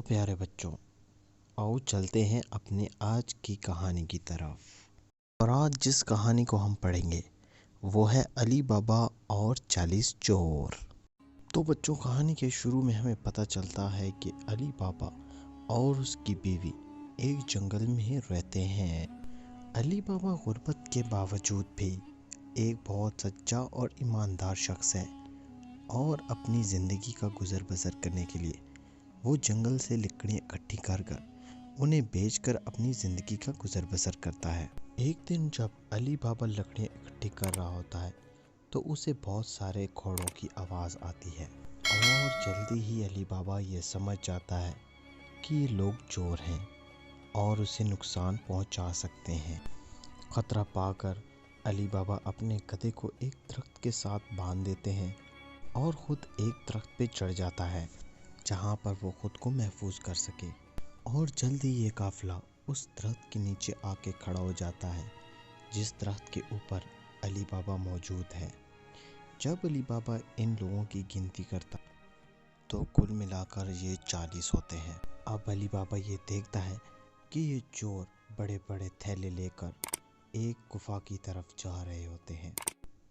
प्यारे बच्चों, आओ चलते हैं अपने आज की कहानी की तरफ। और आज जिस कहानी को हम पढ़ेंगे वो है अली बाबा और 40 चोर। तो बच्चों, कहानी के शुरू में हमें पता चलता है कि अली बाबा और उसकी बीवी एक जंगल में ही रहते हैं। अली बाबा गुर्बत के बावजूद भी एक बहुत सच्चा और ईमानदार शख्स है और अपनी ज़िंदगी का गुजर बसर करने के लिए वो जंगल से लकड़ियाँ इकट्ठी कर उन्हें बेचकर अपनी ज़िंदगी का गुजर बसर करता है। एक दिन जब अली बाबा लकड़ियाँ इकट्ठी कर रहा होता है तो उसे बहुत सारे घोड़ों की आवाज़ आती है और जल्दी ही अली बाबा ये समझ जाता है कि ये लोग चोर हैं और उसे नुकसान पहुंचा सकते हैं। खतरा पाकर अली बाबा अपने गधे को एक दरख्त के साथ बांध देते हैं और खुद एक दरख्त पे चढ़ जाता है जहाँ पर वो खुद को महफूज कर सके। और जल्दी ये काफिला उस दरख्त के नीचे आके खड़ा हो जाता है जिस दरख्त के ऊपर अली बाबा मौजूद है। जब अली बाबा इन लोगों की गिनती करता तो कुल मिलाकर ये 40 होते हैं। अब अली बाबा ये देखता है कि ये चोर बड़े बड़े थैले लेकर एक गुफा की तरफ जा रहे होते हैं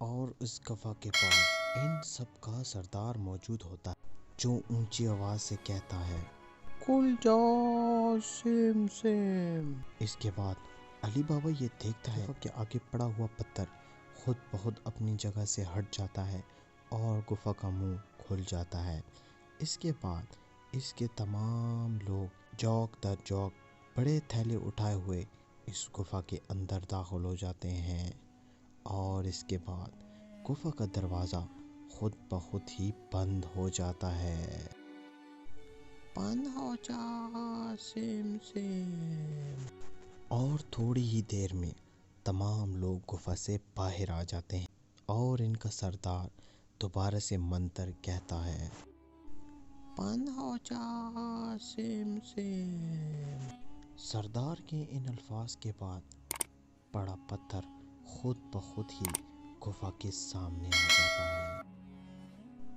और उस गुफा के पास इन सब का सरदार मौजूद होता है जो ऊंची आवाज से कहता है, खुल जाओ सिम सिम। इसके बाद अली बाबा ये देखता है कि आगे पड़ा हुआ पत्थर खुद बहुत अपनी जगह से हट जाता है और गुफा का मुंह खुल जाता है। इसके बाद इसके तमाम लोग जौक दर जौक बड़े थैले उठाए हुए इस गुफा के अंदर दाखिल हो जाते हैं और इसके बाद गुफा का दरवाज़ा खुद ब खुद ही बंद हो जाता है। बंद हो जा सिम सिम। और थोड़ी ही देर में तमाम लोग गुफा से बाहर आ जाते हैं और इनका सरदार दोबारा से मंत्र कहता है, बंद हो जा सिम सिम। सरदार के इन अल्फाज के बाद बड़ा पत्थर खुद ब खुद ही गुफा के सामने आ जाता है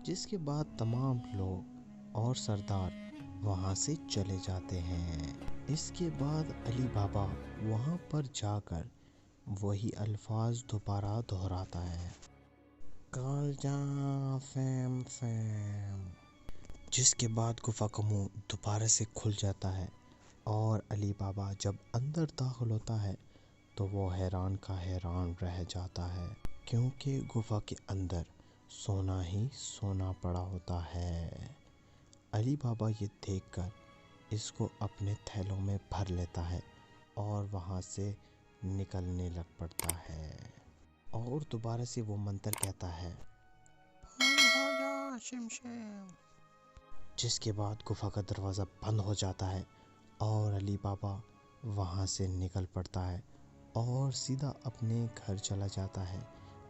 जिसके बाद तमाम लोग और सरदार वहाँ से चले जाते हैं। इसके बाद अली बाबा वहाँ पर जाकर वही अल्फाज दोबारा दोहराता है, कल जा फैम फैम। जिसके बाद गुफा का मुंह दोबारा से खुल जाता है और अली बाबा जब अंदर दाखिल होता है तो वो हैरान का हैरान रह जाता है क्योंकि गुफा के अंदर सोना ही सोना पड़ा होता है। अली बाबा ये देखकर इसको अपने थैलों में भर लेता है और वहाँ से निकलने लग पड़ता है और दोबारा से वो मंत्र कहता है, बंद हो जा शिम शिम। जिसके बाद गुफा का दरवाज़ा बंद हो जाता है और अली बाबा वहाँ से निकल पड़ता है और सीधा अपने घर चला जाता है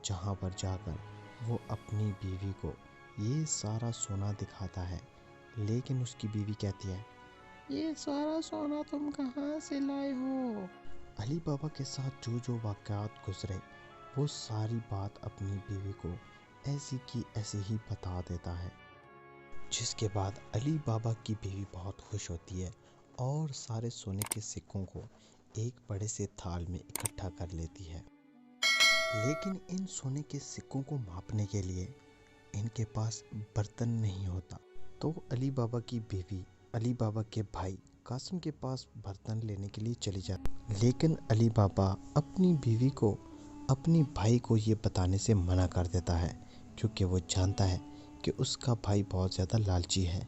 जहाँ पर जाकर वो अपनी बीवी को ये सारा सोना दिखाता है। लेकिन उसकी बीवी कहती है, ये सारा सोना तुम कहाँ से लाए हो? अली बाबा के साथ जो जो वाक़यात गुजरे वो सारी बात अपनी बीवी को ऐसी की ऐसे ही बता देता है। जिसके बाद अली बाबा की बीवी बहुत खुश होती है और सारे सोने के सिक्कों को एक बड़े से थाल में इकट्ठा कर लेती है। लेकिन इन सोने के सिक्कों को मापने के लिए इनके पास बर्तन नहीं होता तो अली बाबा की बीवी अली बाबा के भाई कासिम के पास बर्तन लेने के लिए चली जाती। लेकिन अली बाबा अपनी बीवी को अपनी भाई को ये बताने से मना कर देता है क्योंकि वो जानता है कि उसका भाई बहुत ज़्यादा लालची है।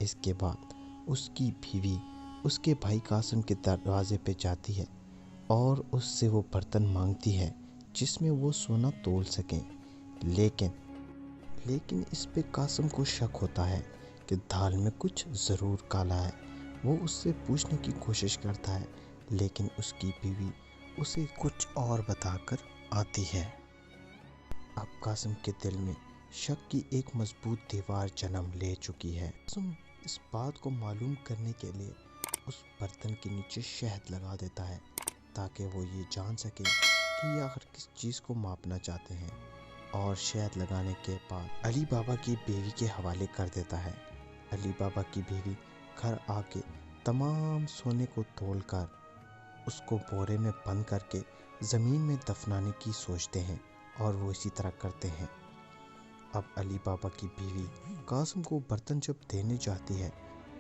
इसके बाद उसकी बीवी उसके भाई कासिम के दरवाजे पे जाती है और उससे वो बर्तन मांगती है जिसमें वो सोना तोल सकें। लेकिन इस पे कासिम को शक होता है कि दाल में कुछ ज़रूर काला है। वो उससे पूछने की कोशिश करता है लेकिन उसकी बीवी उसे कुछ और बताकर आती है। अब कासिम के दिल में शक की एक मजबूत दीवार जन्म ले चुकी है। कासिम इस बात को मालूम करने के लिए उस बर्तन के नीचे शहद लगा देता है ताकि वो ये जान सके कि ये आखिर किस चीज़ को मापना चाहते हैं। और शहद लगाने के बाद अली बाबा की बीवी के हवाले कर देता है। अली बाबा की बीवी گھر آ کے تمام سونے کو تول کر اس کو بورے میں بند کر کے زمین میں دفنانے کی سوچتے ہیں اور وہ اسی طرح کرتے ہیں۔ اب علی بابا کی بیوی قاسم کو برتن جب دینے جاتی ہے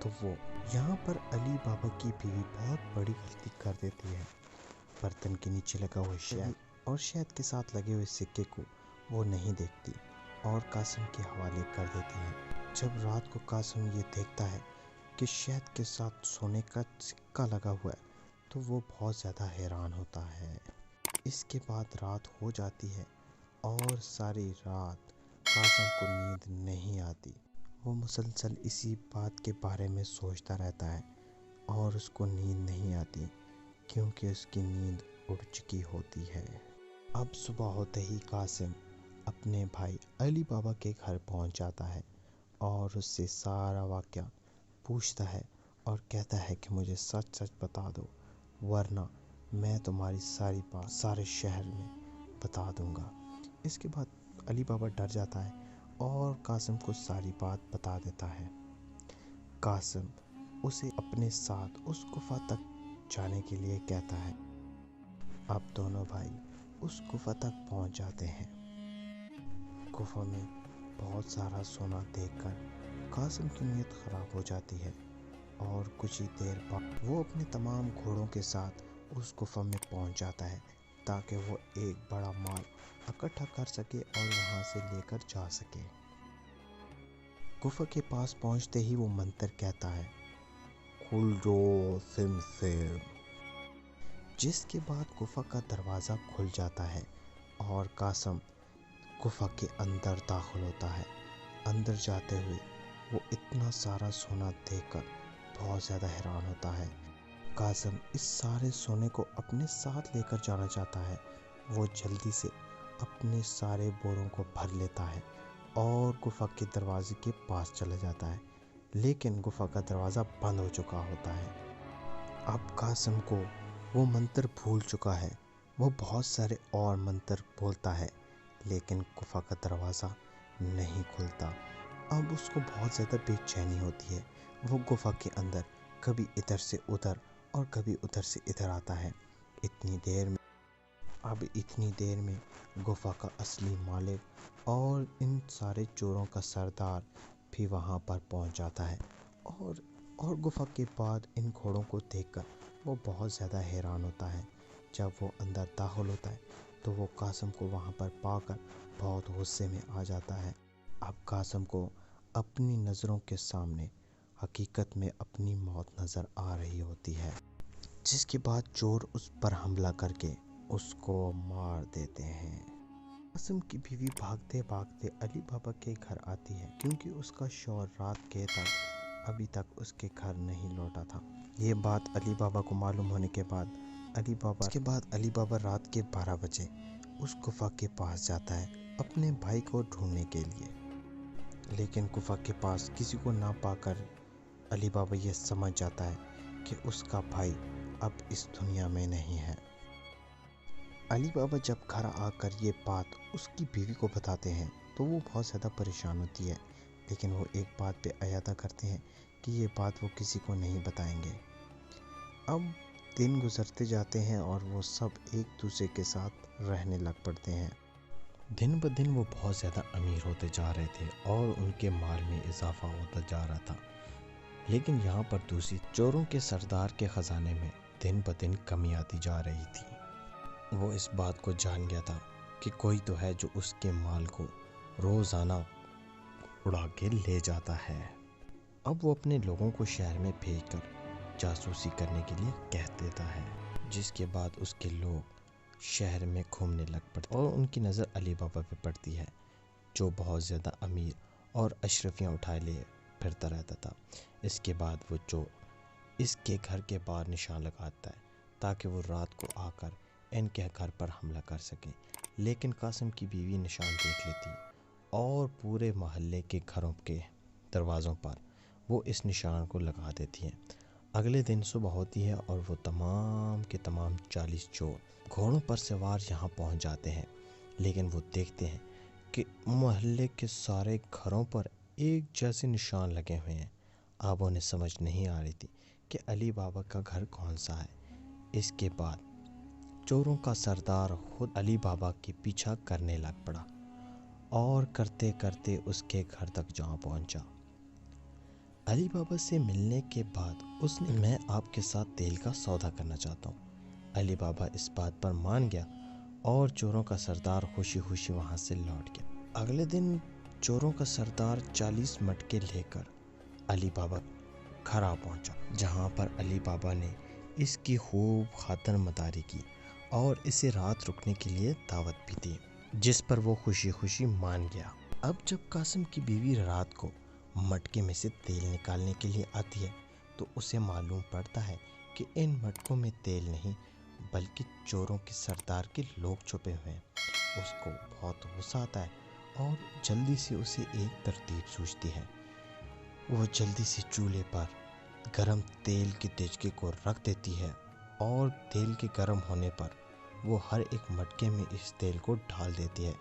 تو وہ یہاں پر علی بابا کی بیوی بہت بڑی غلطی کر دیتی ہے۔ برتن کے نیچے لگا ہوا شہد اور شہد کے ساتھ لگے ہوئے سکے کو وہ نہیں دیکھتی اور قاسم کے حوالے کر دیتی ہے۔ جب رات کو قاسم یہ دیکھتا ہے کہ شہد کے ساتھ سونے کا سکہ لگا ہوا ہے تو وہ بہت زیادہ حیران ہوتا ہے۔ اس کے بعد رات ہو جاتی ہے اور ساری رات قاسم کو نیند نہیں آتی۔ وہ مسلسل اسی بات کے بارے میں سوچتا رہتا ہے اور اس کو نیند نہیں آتی کیونکہ اس کی نیند اڑ چکی ہوتی ہے۔ اب صبح ہوتے ہی قاسم اپنے بھائی علی بابا کے گھر پہنچ جاتا ہے اور اس سے سارا واقعہ پوچھتا ہے اور کہتا ہے کہ مجھے سچ سچ بتا دو ورنہ میں تمہاری ساری بات سارے شہر میں بتا دوں گا۔ اس کے بعد علی بابا ڈر جاتا ہے اور قاسم کو ساری بات بتا دیتا ہے۔ قاسم اسے اپنے ساتھ اس گفا تک جانے کے لیے کہتا ہے۔ اب دونوں بھائی اس گفا تک پہنچ جاتے ہیں۔ گفا میں بہت سارا سونا دیکھ کر قاسم کی نیت خراب ہو جاتی ہے اور کچھ ہی دیر بعد وہ اپنے تمام گھوڑوں کے ساتھ اس گفا میں پہنچ جاتا ہے تاکہ وہ ایک بڑا مال اکٹھا کر سکے اور وہاں سے لے کر جا سکے۔ گفا کے پاس پہنچتے ہی وہ منتر کہتا ہے، کھل جو سم سم، جس کے بعد گفا کا دروازہ کھل جاتا ہے اور قاسم گفا کے اندر داخل ہوتا ہے۔ اندر جاتے ہوئے وہ اتنا سارا سونا دیکھ کر بہت زیادہ حیران ہوتا ہے۔ قاسم اس سارے سونے کو اپنے ساتھ لے کر جانا چاہتا ہے۔ وہ جلدی سے اپنے سارے بوروں کو بھر لیتا ہے اور گفا کے دروازے کے پاس چلا جاتا ہے، لیکن گفا کا دروازہ بند ہو چکا ہوتا ہے۔ اب قاسم کو وہ منتر بھول چکا ہے۔ وہ بہت سارے اور منتر بولتا ہے لیکن گفا کا دروازہ نہیں کھلتا۔ اب اس کو بہت زیادہ بے چینی ہوتی ہے۔ وہ گفا کے اندر کبھی ادھر سے ادھر اور کبھی ادھر سے ادھر آتا ہے۔ اتنی دیر میں گفا کا اصلی مالک اور ان سارے چوروں کا سردار بھی وہاں پر پہنچ جاتا ہے اور گفا کے بعد ان گھوڑوں کو دیکھ کر وہ بہت زیادہ حیران ہوتا ہے۔ جب وہ اندر داخل ہوتا ہے تو وہ قاسم کو وہاں پر پا کر بہت غصے میں آ جاتا ہے۔ اب قاسم کو اپنی نظروں کے سامنے حقیقت میں اپنی موت نظر آ رہی ہوتی ہے، جس کے بعد چور اس پر حملہ کر کے اس کو مار دیتے ہیں۔ قاسم کی بیوی بھاگتے بھاگتے علی بابا کے گھر آتی ہے کیونکہ اس کا شوہر رات کے تک ابھی تک اس کے گھر نہیں لوٹا تھا۔ یہ بات علی بابا کو معلوم ہونے کے بعد علی بابا رات کے 12 بجے اس گفا کے پاس جاتا ہے اپنے بھائی کو ڈھونڈنے کے لیے، لیکن گفا کے پاس کسی کو نہ پا کر علی بابا یہ سمجھ جاتا ہے کہ اس کا بھائی اب اس دنیا میں نہیں ہے۔ علی بابا جب گھر آ کر یہ بات اس کی بیوی کو بتاتے ہیں تو وہ بہت زیادہ پریشان ہوتی ہے، لیکن وہ ایک بات پہ اعادہ کرتے ہیں کہ یہ بات وہ کسی کو نہیں بتائیں گے۔ اب دن گزرتے جاتے ہیں اور وہ سب ایک دوسرے کے ساتھ رہنے لگ پڑتے ہیں۔ دن بدن وہ بہت زیادہ امیر ہوتے جا رہے تھے اور ان کے مال میں اضافہ ہوتا جا رہا تھا، لیکن یہاں پر دوسری چوروں کے سردار کے خزانے میں دن بدن کمی آتی جا رہی تھی۔ وہ اس بات کو جان گیا تھا کہ کوئی تو ہے جو اس کے مال کو روزانہ اڑا کے لے جاتا ہے۔ اب وہ اپنے لوگوں کو شہر میں بھیج کر جاسوسی کرنے کے لیے کہہ دیتا ہے، جس کے بعد اس کے لوگ شہر میں گھومنے لگ پڑتے اور ان کی نظر علی بابا پہ پڑتی ہے جو بہت زیادہ امیر اور اشرفیاں اٹھائے لے پھرتا رہتا تھا۔ اس کے بعد وہ چور اس کے گھر کے باہر نشان لگاتا ہے تاکہ وہ رات کو آ کر ان کے گھر پر حملہ کر سکے، لیکن قاسم کی بیوی نشان دیکھ لیتی اور پورے محلے کے گھروں کے دروازوں پر وہ اس نشان کو لگا دیتی ہیں۔ اگلے دن صبح ہوتی ہے اور وہ تمام کے تمام 40 چور گھوڑوں پر سوار یہاں پہنچ جاتے ہیں، لیکن وہ دیکھتے ہیں کہ محلے کے سارے گھروں پر ایک جیسے نشان لگے ہوئے ہیں۔ अब उन्हें समझ नहीं आ रही थी कि अली बابا का घर कौन सा है। इसके बाद चोरों का सरदार खुद अली बابا के पीछा करने लग पड़ा और करते करते उसके घर तक जा पहुंचा। अली बابا से मिलने के बाद उसने, मैं आपके साथ तेल का सौदा करना चाहता हूँ। अली बابا इस बात पर मान गया और चोरों का सरदार खुशी खुशी वहाँ से लौट गया। अगले दिन चोरों का सरदार 40 मटके लेकर अली बابا घर आ पहुँचा, जहाँ पर अली बابا ने इसकी खूब खातर मदारी की और इसे रात रुकने के लिए दावत भी दी, जिस पर वो खुशी खुशी मान गया। अब जब कासिम की बीवी रात को मटके में से तेल निकालने के लिए आती है तो उसे मालूम पड़ता है कि इन मटकों में तेल नहीं बल्कि चोरों के सरदार के लोग छुपे हुए हैं। उसको बहुत गुस्सा आता है और जल्दी से उसे एक तरतीब सूझती है। वो जल्दी से चूल्हे पर गरम तेल की देचके को रख देती है और तेल के गर्म होने पर वो हर एक मटके में इस तेल को डाल देती है,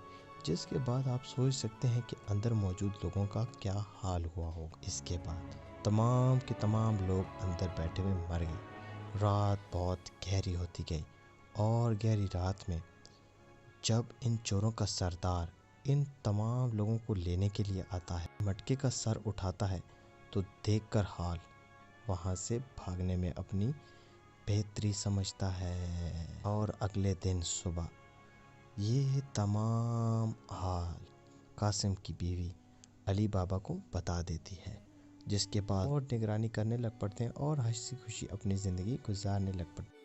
जिसके बाद आप सोच सकते हैं कि अंदर मौजूद लोगों का क्या हाल हुआ होगा। इसके बाद तमाम के तमाम लोग अंदर बैठे हुए मर गए। रात बहुत गहरी होती गई और गहरी रात में जब इन चोरों का सरदार इन तमाम लोगों को लेने के लिए आता है, मटके का सर उठाता है तो देखकर हाल वहाँ से भागने में अपनी बेहतरी समझता है। और अगले दिन सुबह ये तमाम हाल कासिम की बीवी अली बابا को बता देती है, जिसके बाद और निगरानी करने लग पड़ते हैं और हंसी खुशी अपनी ज़िंदगी गुजारने लग पड़ते हैं।